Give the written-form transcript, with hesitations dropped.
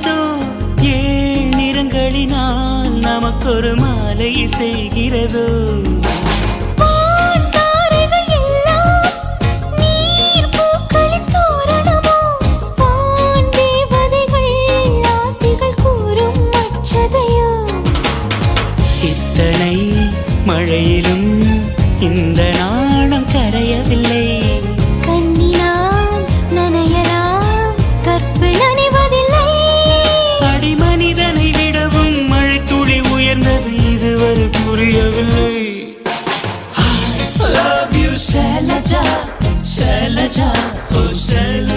ஏதோ ஏழு நிறங்களினால் நமக்கொரு மாலை செய்கிறதோ இத்தனை மழையிலும் இந்த நாணம் கரையவில்லை கண்ணினால் நனையலாம் கற்பு நனைவதில்லை அடி மனிதனை விடவும் மழை துளி உயர்ந்தது இதுவரை புரியவில்லை I love you Shailaja Shailaja oh Shailaja